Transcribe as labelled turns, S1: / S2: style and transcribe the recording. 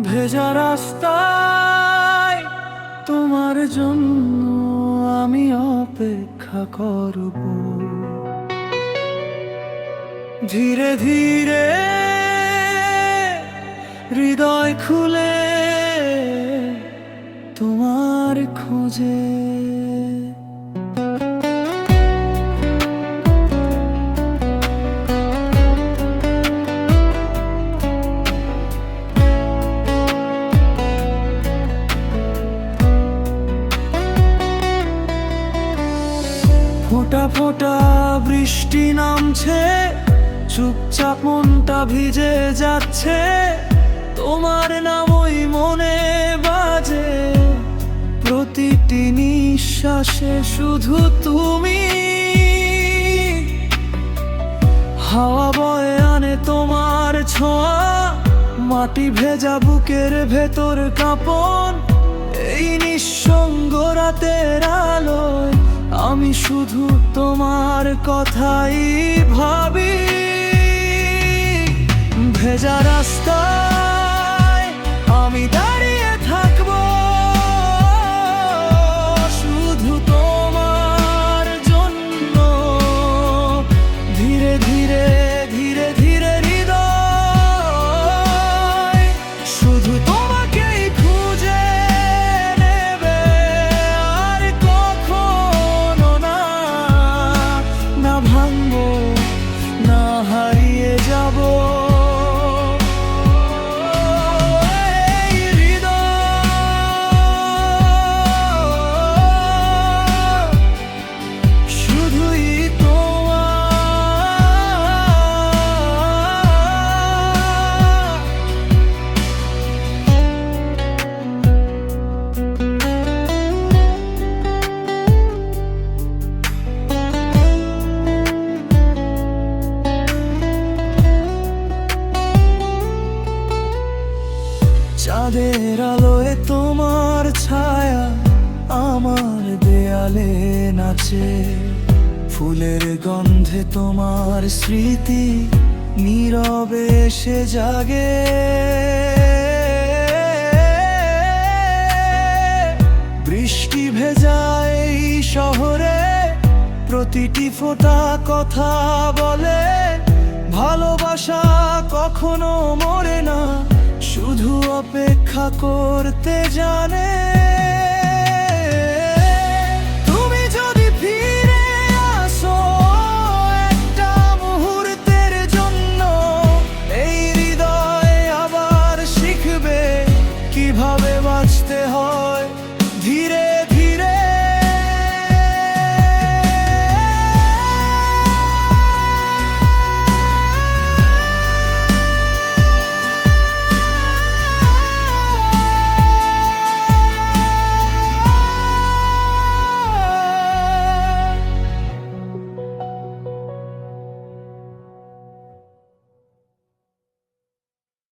S1: ভেজা রাস্তায় তোমার জন্য আমি অপেক্ষা করব। ধীরে ধীরে হৃদয় খুলে তোমার খোঁজে। ফোঁটা ফোঁটা বৃষ্টি নামছে, চুপচাপ মনটা ভিজে যাচ্ছে। তোমার নাম ওই মনে বাজে, প্রতিটি নিঃশ্বাসে শুধু তুমি। হাওয়া বয়ে আনে তোমার ছোঁয়া, মাটি ভেজা বুকের ভেতর কাঁপন। এই নিঃসঙ্গ রাতের আলোয় আমি শুধু তোমার কথাই ভাবি। ভেজা রাস্তায় আমি দাঁড়িয়ে থাকবো, শুধু তোমার জন্য। ধীরে ধীরে ধীরে ধীরে হৃদয় শুধু তোমাকেই খুঁজে নেবে। আর কখনো না, না ভাঙবো, না হারিয়ে যাবো। চাঁদের আলোয় তোমার ছায়া আমার দেয়ালে নাচে। ফুলের গন্ধে তোমার স্মৃতি নীরবে এসে জাগে। বৃষ্টি ভেজা এই শহরে প্রতিটি ফোঁটা কথা বলে। ভালোবাসা কখনো মরে না, শুধু অপেক্ষা করতে জানে।